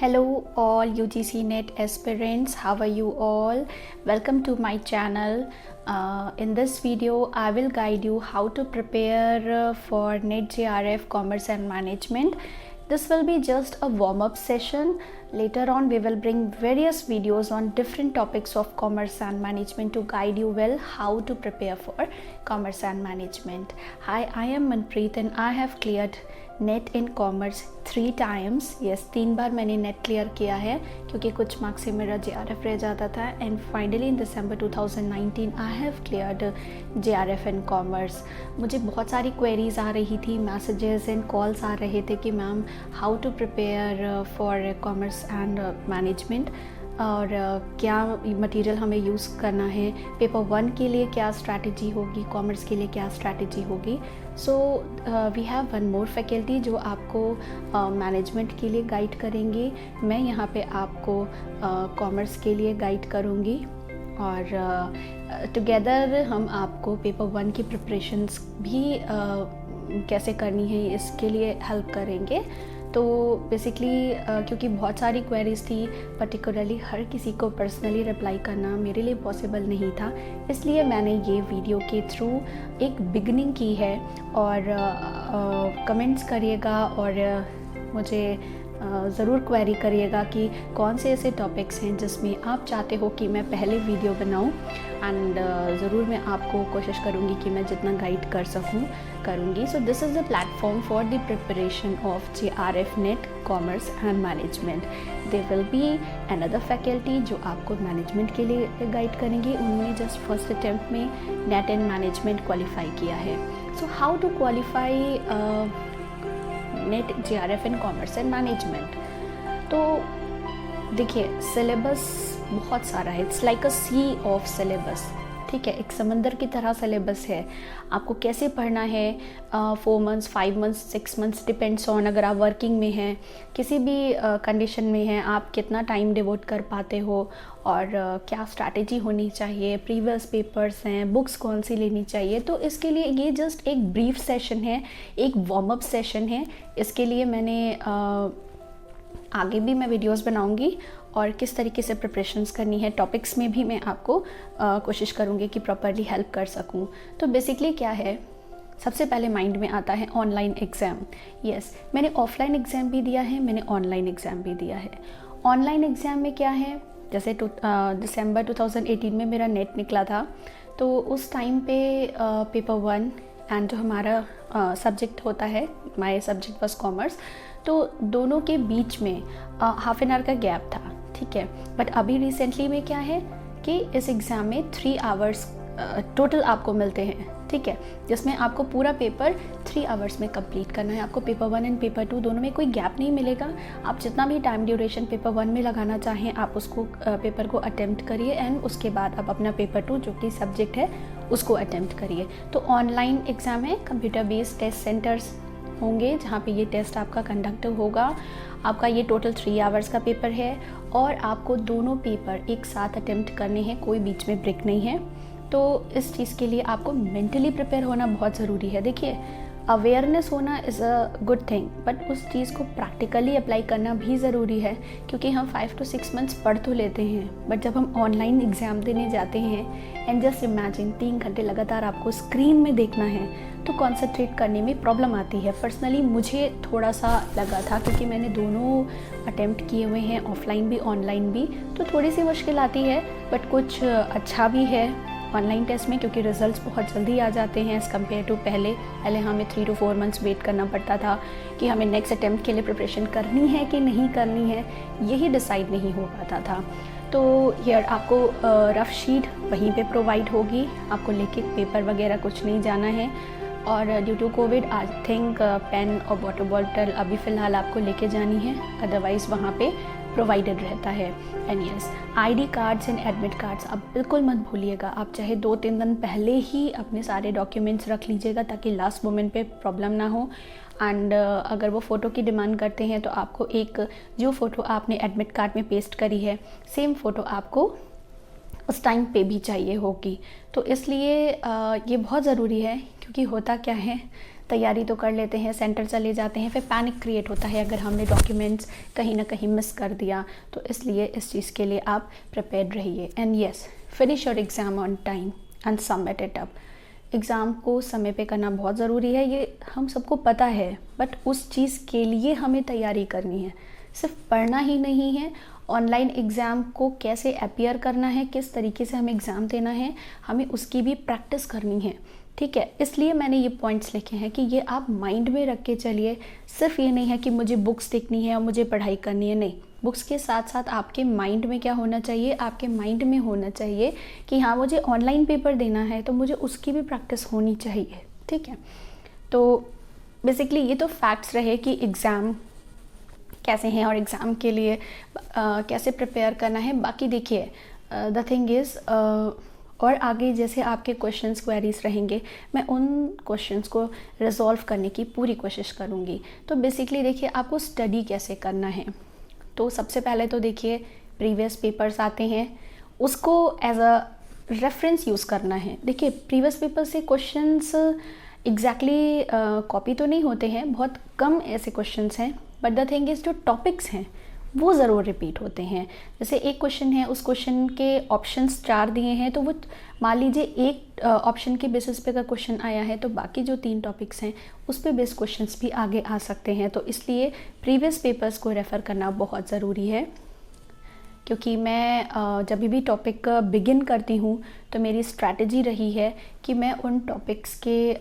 Hello all UGC NET aspirants, how are you all? Welcome to my channel. In this video I will guide you how to prepare for NET JRF Commerce and Management. This will be just a warm-up session. Later on we will bring various videos on different topics of commerce and management to guide you well how to prepare for commerce and management. Hi, I am Manpreet and I have cleared net in commerce 3 times. Yes 3 बार मैंने net clear किया है क्योंकि कुछ marks से मेरा JRF रह जाता था and finally in December 2019 I have cleared JRF in commerce. मुझे बहुत सारी क्वेरीज आ रही थी, मैसेजेस एंड कॉल्स आ रहे थे कि ma'am how to prepare for commerce and management और क्या मटेरियल हमें यूज़ करना है, पेपर 1 के लिए क्या स्ट्रैटेजी होगी, कॉमर्स के लिए क्या स्ट्रैटेजी होगी. So we have one more faculty जो आपको मैनेजमेंट के लिए गाइड करेंगे. मैं यहाँ पे आपको कॉमर्स के लिए गाइड करूँगी और टुगेदर हम आपको पेपर 1 की प्रिपरेशंस भी कैसे करनी है इसके लिए हेल्प करेंगे. तो बेसिकली क्योंकि बहुत सारी क्वेरीज थी, पर्टिकुलरली हर किसी को पर्सनली रिप्लाई करना मेरे लिए पॉसिबल नहीं था, इसलिए मैंने ये वीडियो के थ्रू एक बिगनिंग की है. और कमेंट्स करिएगा और मुझे ज़रूर क्वेरी करिएगा कि कौन से ऐसे टॉपिक्स हैं जिसमें आप चाहते हो कि मैं पहले वीडियो बनाऊं एंड ज़रूर मैं आपको कोशिश करूंगी कि मैं जितना गाइड कर सकूं करूंगी. So this is the platform for the preparation of JRF NET commerce and management. There will be another faculty जो आपको मैनेजमेंट के लिए गाइड करेंगे. उन्होंने जस्ट फर्स्ट अटेम्प्ट में नेट एंड मैनेजमेंट क्वालिफाई किया है. So how to qualify NET JRF in commerce and management. तो देखिए सिलेबस बहुत सारा है. It's like a sea of syllabus. ठीक है, एक समंदर की तरह सिलेबस है. आपको कैसे पढ़ना है, 4 months 5 months 6 months depends on अगर आप वर्किंग में हैं, किसी भी कंडीशन में हैं, आप कितना टाइम डिवोट कर पाते हो और क्या स्ट्रैटेजी होनी चाहिए, प्रीवियस पेपर्स हैं, बुक्स कौन सी लेनी चाहिए. तो इसके लिए ये जस्ट एक ब्रीफ सेशन है, एक वार्म अप सेशन है. इसके लिए मैंने आगे भी मैं वीडियोस बनाऊंगी और किस तरीके से प्रिपरेशंस करनी है टॉपिक्स में भी मैं आपको कोशिश करूंगी कि प्रॉपरली हेल्प कर सकूं. तो बेसिकली क्या है, सबसे पहले माइंड में आता है ऑनलाइन एग्ज़ाम. यस, मैंने ऑफलाइन एग्ज़ाम भी दिया है, मैंने ऑनलाइन एग्ज़ाम भी दिया है. ऑनलाइन एग्ज़ाम में क्या है, जैसे दिसंबर 2018 में मेरा नेट निकला था, तो उस टाइम पे पेपर 1 एंड जो हमारा सब्जेक्ट होता है, माय सब्जेक्ट वाज कॉमर्स, तो दोनों के बीच में हाफ एन आवर का गैप था. ठीक है, बट अभी रिसेंटली में क्या है कि इस एग्ज़ाम में 3 hours टोटल आपको मिलते हैं. ठीक है, जिसमें आपको पूरा पेपर 3 hours में कंप्लीट करना है. आपको पेपर 1 एंड पेपर 2 दोनों में कोई गैप नहीं मिलेगा. आप जितना भी टाइम ड्यूरेशन पेपर 1 में लगाना चाहें आप उसको पेपर को अटेम्प्ट करिए एंड उसके बाद आप अपना पेपर 2 जो कि सब्जेक्ट है उसको अटेम्प्ट करिए. तो ऑनलाइन एग्ज़ाम है, कंप्यूटर बेस्ड टेस्ट सेंटर्स होंगे जहाँ पे ये टेस्ट आपका कंडक्ट होगा. आपका ये टोटल 3 hours का पेपर है और आपको दोनों पेपर एक साथ अटेम्प्ट करने हैं, कोई बीच में ब्रेक नहीं है. तो इस चीज़ के लिए आपको मेंटली प्रिपेयर होना बहुत ज़रूरी है. देखिए, अवेयरनेस होना is a good thing, but उस चीज़ को प्रैक्टिकली अप्लाई करना भी ज़रूरी है. क्योंकि हम 5 to 6 months पढ़ तो लेते हैं, बट जब हम ऑनलाइन एग्ज़ाम देने जाते हैं एंड जस्ट इमेजिन 3 घंटे लगातार आपको स्क्रीन में देखना है तो कॉन्सेंट्रेट करने में प्रॉब्लम आती है. पर्सनली मुझे थोड़ा सा लगा था क्योंकि मैंने दोनों अटेम्प्ट किए हुए हैं, ऑफलाइन भी ऑनलाइन भी, तो थोड़ी सी मुश्किल आती है, बट कुछ अच्छा भी है ऑनलाइन टेस्ट में क्योंकि रिजल्ट्स बहुत जल्दी आ जाते हैं एज़ कम्पेयर टू पहले हमें 3 to 4 months वेट करना पड़ता था कि हमें नेक्स्ट अटेम्प्ट के लिए प्रिपरेशन करनी है कि नहीं करनी है, यही डिसाइड नहीं हो पाता था. तो हियर आपको रफ शीट वहीं पे प्रोवाइड होगी, आपको लेके पेपर वगैरह कुछ नहीं जाना है. और due to Covid I think pen और वाटर बॉटल अभी फ़िलहाल आपको लेके जानी है, अदरवाइज़ वहाँ पे प्रोवाइडेड रहता है. And yes, ID cards and admit cards आप बिल्कुल मत भूलिएगा. आप चाहे 2-3 दिन पहले ही अपने सारे डॉक्यूमेंट्स रख लीजिएगा ताकि लास्ट मोमेंट पे प्रॉब्लम ना हो. एंड अगर वो फ़ोटो की डिमांड करते हैं तो आपको एक जो फ़ोटो आपने एडमिट कार्ड में पेस्ट करी है सेम फ़ोटो आपको उस टाइम पे भी चाहिए होगी. तो इसलिए ये बहुत ज़रूरी है क्योंकि होता क्या है, तैयारी तो कर लेते हैं, सेंटर चले जाते हैं, फिर पैनिक क्रिएट होता है अगर हमने डॉक्यूमेंट्स कहीं ना कहीं मिस कर दिया। तो इसलिए इस चीज़ के लिए आप प्रिपेयर्ड रहिए। And yes, finish your exam on time and submit it up. Exam को समय पे करना बहुत ज़रूरी है, ये हम सबको पता है, बट उस चीज़ के लिए हमें तैयारी करनी है, सिर्फ पढ़ना ही नहीं है। ऑनलाइन एग्ज़ाम को कैसे अपीयर करना है, किस तरीके से हमें एग्ज़ाम देना है, हमें उसकी भी प्रैक्टिस करनी है, ठीक है। इसलिए मैंने ये पॉइंट्स लिखे हैं कि ये आप माइंड में रख के चलिए। सिर्फ ये नहीं है कि मुझे बुक्स देखनी है और मुझे पढ़ाई करनी है, नहीं। बुक्स के साथ साथ आपके माइंड में क्या होना चाहिए, आपके माइंड में होना चाहिए कि हाँ, मुझे ऑनलाइन पेपर देना है तो मुझे उसकी भी प्रैक्टिस होनी चाहिए, ठीक है। तो बेसिकली ये तो फैक्ट्स रहे कि एग्ज़ाम कैसे हैं और एग्ज़ाम के लिए कैसे प्रिपेयर करना है। बाकी देखिए, द थिंग इज़, और आगे जैसे आपके क्वेश्चंस क्वेरीज रहेंगे, मैं उन क्वेश्चंस को रिजॉल्व करने की पूरी कोशिश करूँगी। तो बेसिकली देखिए, आपको स्टडी कैसे करना है। तो सबसे पहले तो देखिए, प्रीवियस पेपर्स आते हैं, उसको एज अ रेफरेंस यूज़ करना है। देखिए, प्रीवियस पेपर से क्वेश्चंस एग्जैक्टली कॉपी तो नहीं होते हैं, बहुत कम ऐसे क्वेश्चंस हैं, बट द थिंग इज़ जो टॉपिक्स हैं वो ज़रूर रिपीट होते हैं। जैसे एक क्वेश्चन है, उस क्वेश्चन के ऑप्शंस 4 दिए हैं, तो वो मान लीजिए एक ऑप्शन के बेसिस पे अगर क्वेश्चन आया है तो बाकी जो 3 टॉपिक्स हैं उस पे बेस्ड क्वेश्चंस भी आगे आ सकते हैं। तो इसलिए प्रीवियस पेपर्स को रेफ़र करना बहुत ज़रूरी है, क्योंकि मैं जब भी टॉपिक बिगिन करती हूँ तो मेरी स्ट्रैटेजी रही है कि मैं उन टॉपिक्स के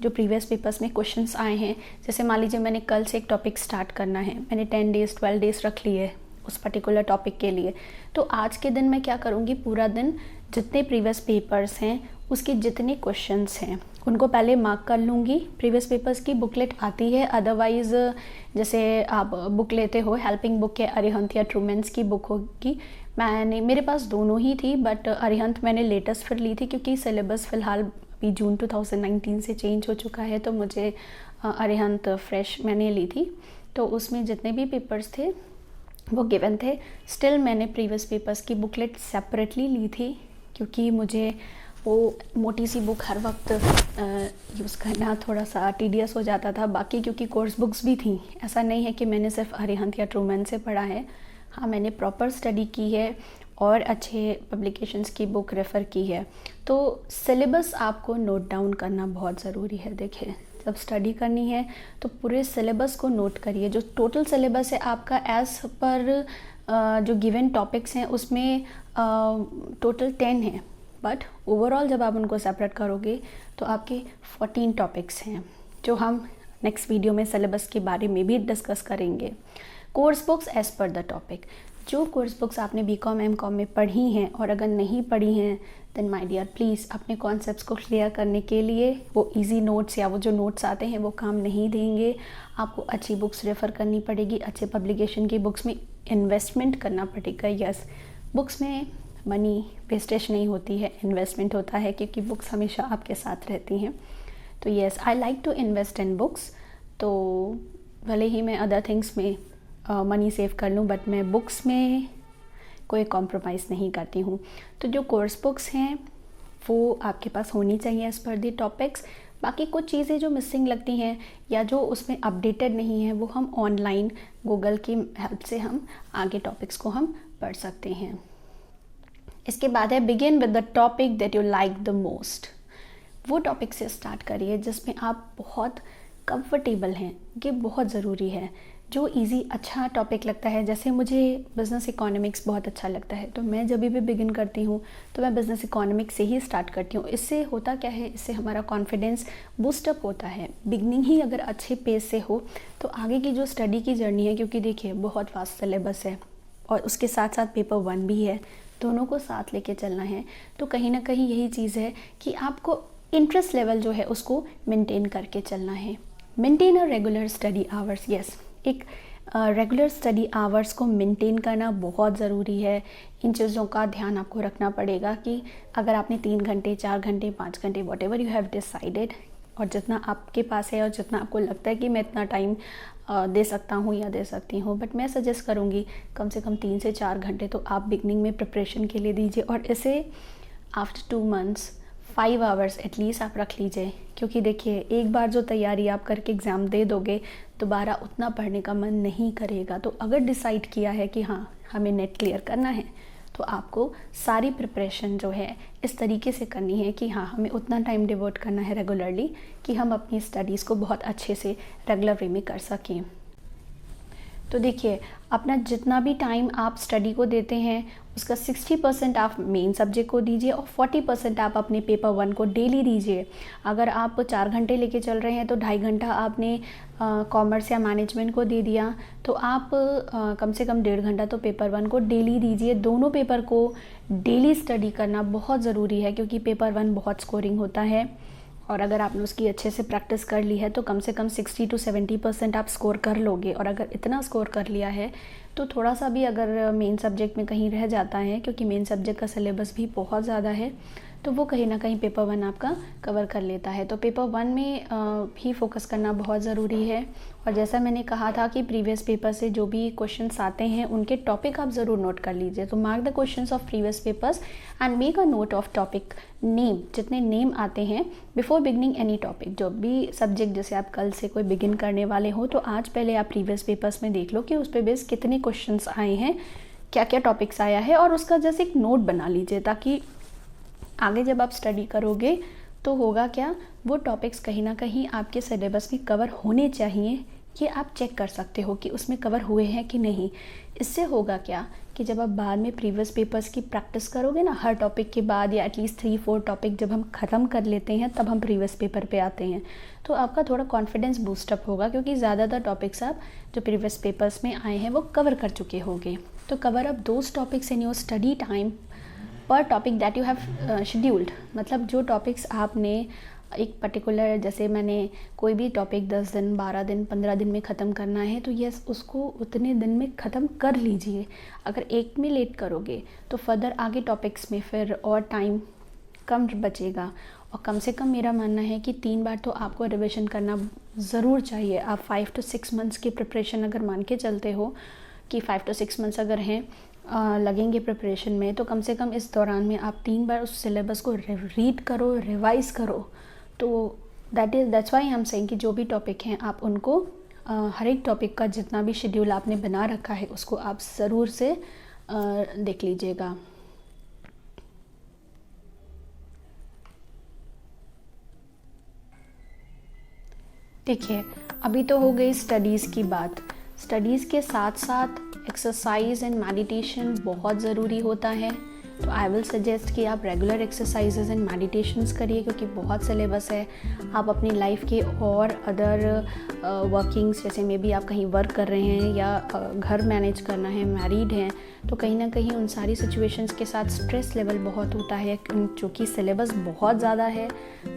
जो प्रीवियस पेपर्स में क्वेश्चंस आए हैं, जैसे मान लीजिए मैंने कल से एक टॉपिक स्टार्ट करना है, मैंने 10 डेज़ 12 डेज़ रख लिए उस पर्टिकुलर टॉपिक के लिए, तो आज के दिन मैं क्या करूँगी, पूरा दिन जितने प्रीवियस पेपर्स हैं उसके जितने क्वेश्चंस हैं उनको पहले मार्क कर लूँगी। प्रीवियस पेपर्स की बुकलेट आती है, अदरवाइज़ जैसे आप बुक लेते हो, हेल्पिंग बुक या अरिहंत या ट्रूमेंस की बुक होगी, मेरे पास दोनों ही थी, बट अरिहंत मैंने लेटेस्ट फिर ली थी क्योंकि सिलेबस फ़िलहाल अभी जून 2019 से चेंज हो चुका है, तो मुझे अरिहंत फ्रेश मैंने ली थी। तो उसमें जितने भी पेपर्स थे वो गिवन थे। स्टिल मैंने प्रीवियस पेपर्स की बुकलेट सेपरेटली ली थी, क्योंकि मुझे वो मोटी सी बुक हर वक्त यूज़ करना थोड़ा सा टीडियस हो जाता था। बाकी क्योंकि कोर्स बुक्स भी थी, ऐसा नहीं है कि मैंने सिर्फ अरिहंत या ट्रूमैन से पढ़ा है, हाँ मैंने प्रॉपर स्टडी की है और अच्छे पब्लिकेशंस की बुक रेफ़र की है। तो सिलेबस आपको नोट डाउन करना बहुत ज़रूरी है। देखिए, जब स्टडी करनी है तो पूरे सिलेबस को नोट करिए। जो टोटल सिलेबस है आपका एज़ पर जो गिवन टॉपिक्स हैं उसमें टोटल 10 हैं, बट ओवरऑल जब आप उनको सेपरेट करोगे तो आपके 14 टॉपिक्स हैं, जो हम नेक्स्ट वीडियो में सिलेबस के बारे में भी डिस्कस करेंगे। Course books as per the topic, जो कोर्स बुक्स आपने बीकॉम एमकॉम में पढ़ी हैं, और अगर नहीं पढ़ी हैं देन माय डियर प्लीज़ अपने कॉन्सेप्ट्स को क्लियर करने के लिए वो इजी नोट्स या वो जो नोट्स आते हैं वो काम नहीं देंगे। आपको अच्छी बुक्स रेफ़र करनी पड़ेगी, अच्छे पब्लिकेशन की बुक्स में इन्वेस्टमेंट करना पड़ेगा। यस, बुक्स में मनी वेस्टेज नहीं होती है, इन्वेस्टमेंट होता है, क्योंकि बुक्स हमेशा आपके साथ रहती हैं। तो yes, I like to invest in books. तो भले ही मैं अदर थिंग्स में मनी सेव कर लूँ, बट मैं बुक्स में कोई कॉम्प्रोमाइज़ नहीं करती हूँ। तो जो कोर्स बुक्स हैं वो आपके पास होनी चाहिए एज़ पर दी टॉपिक्स। बाकी कुछ चीज़ें जो मिसिंग लगती हैं या जो उसमें अपडेटेड नहीं है, वो हम ऑनलाइन गूगल की हेल्प से हम आगे टॉपिक्स को हम पढ़ सकते हैं। इसके बाद है begin with the topic that you like the most. वो टॉपिक से स्टार्ट करिए जिसमें आप बहुत कंफर्टेबल हैं, ये बहुत ज़रूरी है। जो इजी अच्छा टॉपिक लगता है, जैसे मुझे बिज़नेस इकोनॉमिक्स बहुत अच्छा लगता है, तो मैं जब भी बिगिन करती हूँ तो मैं बिज़नेस इकोनॉमिक्स से ही स्टार्ट करती हूँ। इससे होता क्या है, इससे हमारा कॉन्फिडेंस बूस्टअप होता है। बिगनिंग ही अगर अच्छे पेस से हो तो आगे की जो स्टडी की जर्नी है, क्योंकि देखिए बहुत वास्ट सिलेबस है और उसके साथ साथ पेपर 1 भी है, दोनों को साथ लेके चलना है। तो कहीं ना कहीं यही चीज़ है कि आपको इंटरेस्ट लेवल जो है उसको मेंटेन करके चलना है। Maintain a regular study hours. Yes, एक रेगुलर स्टडी आवर्स को मेंटेन करना बहुत ज़रूरी है। इन चीज़ों का ध्यान आपको रखना पड़ेगा कि अगर आपने 3 घंटे 4 घंटे 5 घंटे what ever you have decided, और जितना आपके पास है और जितना आपको लगता है कि मैं इतना टाइम दे सकता हूँ या दे सकती हूँ, बट मैं सजेस्ट करूँगी कम से कम 3 से 4 घंटे तो आप बिगनिंग में प्रिपरेशन के लिए दीजिए। और इसे आफ्टर 2 मंथ्स 5 आवर्स एटलीस्ट आप रख लीजिए, क्योंकि देखिए एक बार जो तैयारी आप करके एग्ज़ाम दे दोगे दोबारा उतना पढ़ने का मन नहीं करेगा। तो अगर डिसाइड किया है कि हाँ हमें नेट क्लियर करना है तो आपको सारी प्रिपरेशन जो है इस तरीके से करनी है कि हाँ हमें उतना टाइम डिवोट करना है रेगुलरली कि हम अपनी स्टडीज़ को बहुत अच्छे से रेगुलर वे में कर सकें। तो देखिए अपना जितना भी टाइम आप स्टडी को देते हैं उसका 60% आप मेन सब्जेक्ट को दीजिए और 40% आप अपने पेपर 1 को डेली दीजिए। अगर आप 4 घंटे लेके चल रहे हैं तो 2.5 घंटा आपने कॉमर्स या मैनेजमेंट को दे दिया, तो आप कम से कम 1.5 घंटा तो पेपर 1 को डेली दीजिए। दोनों पेपर को डेली स्टडी करना बहुत ज़रूरी है, क्योंकि पेपर 1 बहुत स्कोरिंग होता है और अगर आपने उसकी अच्छे से प्रैक्टिस कर ली है तो कम से कम 60 to 70% आप स्कोर कर लोगे। और अगर इतना स्कोर कर लिया है तो थोड़ा सा भी अगर मेन सब्जेक्ट में कहीं रह जाता है, क्योंकि मेन सब्जेक्ट का सिलेबस भी बहुत ज़्यादा है, तो वो कहीं ना कहीं पेपर 1 आपका कवर कर लेता है। तो पेपर 1 में भी फोकस करना बहुत ज़रूरी है। और जैसा मैंने कहा था कि प्रीवियस पेपर से जो भी क्वेश्चंस आते हैं उनके टॉपिक आप ज़रूर नोट कर लीजिए। तो mark the questions of previous papers and make a note of topic name, जितने नेम आते हैं बिफोर बिगनिंग एनी टॉपिक। जो भी सब्जेक्ट जैसे आप कल से कोई बिगिन करने वाले हो तो आज पहले आप प्रीवियस पेपर्स में देख लो कि उस पर बेस कितने क्वेश्चंस आए हैं, क्या क्या टॉपिक्स आया है, और उसका जैसे एक नोट बना लीजिए ताकि आगे जब आप स्टडी करोगे तो होगा क्या, वो टॉपिक्स कहीं ना कहीं आपके सिलेबस में कवर होने चाहिए, ये आप चेक कर सकते हो कि उसमें कवर हुए हैं कि नहीं। इससे होगा क्या कि जब आप बाद में प्रीवियस पेपर्स की प्रैक्टिस करोगे ना, हर टॉपिक के बाद या एटलीस्ट 3-4 टॉपिक जब हम ख़त्म कर लेते हैं तब हम प्रीवियस पेपर पे आते हैं, तो आपका थोड़ा कॉन्फिडेंस बूस्टअप होगा, क्योंकि ज़्यादातर टॉपिक्स आप जो प्रीवियस पेपर्स में आए हैं वो कवर कर चुके होंगे। तो cover up those topics in your study time पर topic that you have scheduled. मतलब जो टॉपिक्स आपने एक पर्टिकुलर, जैसे मैंने कोई भी टॉपिक 10 दिन, 12 दिन, 15 दिन में ख़त्म करना है तो यस उसको उतने दिन में ख़त्म कर लीजिए। अगर एक में लेट करोगे तो फर्दर आगे टॉपिक्स में फिर और टाइम कम बचेगा। और कम से कम मेरा मानना है कि 3 बार तो आपको रिविज़न करना ज़रूर चाहिए। आप 5 to 6 मंथ्स की प्रिपरेशन अगर मान के चलते हो कि 5 to 6 मंथ्स अगर हैं लगेंगे प्रिपरेशन में, तो कम से कम इस दौरान में आप 3 बार उस सिलेबस को रीड करो, रिवाइज़ करो। तो that's why I am saying कि जो भी टॉपिक हैं आप उनको हर एक टॉपिक का जितना भी शेड्यूल आपने बना रखा है उसको आप ज़रूर से देख लीजिएगा। देखिए अभी तो हो गई स्टडीज़ की बात। स्टडीज़ के साथ साथ एक्सरसाइज एंड मेडिटेशन बहुत ज़रूरी होता है। तो आई विल सजेस्ट कि आप रेगुलर एक्सरसाइजेज एंड मेडिटेशंस करिए, क्योंकि बहुत सिलेबस है। आप अपनी लाइफ के और अदर वर्किंग्स, जैसे मे बी आप कहीं वर्क कर रहे हैं या घर मैनेज करना है, मैरिड हैं, तो कहीं ना कहीं उन सारी सिचुएशंस के साथ स्ट्रेस लेवल बहुत होता है, क्योंकि सिलेबस बहुत ज़्यादा है।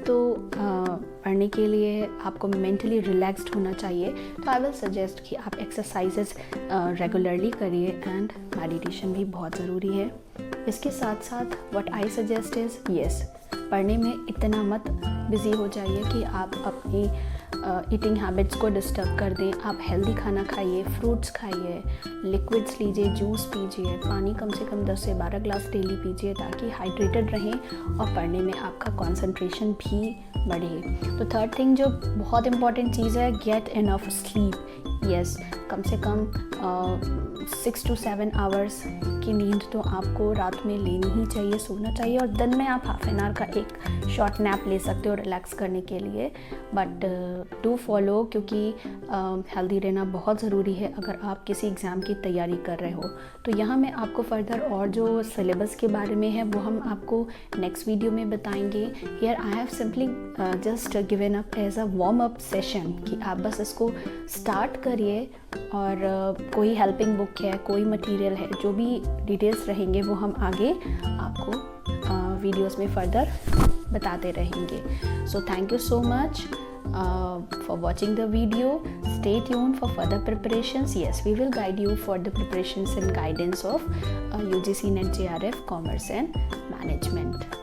तो पढ़ने के लिए आपको मेंटली रिलैक्स्ड होना चाहिए। तो आई विल सजेस्ट कि आप एक्सरसाइजेस रेगुलरली करिए एंड मेडिटेशन भी बहुत ज़रूरी है। इसके साथ साथ what I suggest is yes, पढ़ने में इतना मत बिज़ी हो जाइए कि आप अपनी ईटिंग हैबिट्स को डिस्टर्ब कर दें। आप हेल्दी खाना खाइए, फ्रूट्स खाइए, लिक्विड्स लीजिए, जूस पीजिए, पानी कम से कम 10 से 12 ग्लास डेली पीजिए ताकि हाइड्रेटेड रहें और पढ़ने में आपका कंसंट्रेशन भी बढ़े। तो थर्ड थिंग जो बहुत इंपॉर्टेंट चीज़ है, गेट इनफ स्लीप। यस, कम से कम 6 to 7 आवर्स की नींद तो आपको रात में लेनी ही चाहिए, सोना चाहिए। और दिन में आप हाफ एन आवर का एक शॉर्ट नैप ले सकते हो रिलैक्स करने के लिए, बट डू फॉलो, क्योंकि हेल्दी रहना बहुत ज़रूरी है अगर आप किसी एग्ज़ाम की तैयारी कर रहे हो। तो यहाँ मैं आपको फर्दर और जो सिलेबस के बारे में है वो हम आपको नेक्स्ट वीडियो में बताएंगे। Here I have simply just given up as a warm up session कि आप बस इसको स्टार्ट करिए, और कोई हेल्पिंग बुक है, कोई मटेरियल है, जो भी डिटेल्स रहेंगे वो हम आगे आपको वीडियोस में फर्दर बताते रहेंगे। So thank you so much for watching the video. Stay tuned for further preparations. Yes, we will guide you for the preparations and guidance of UGC NET JRF Commerce and Management.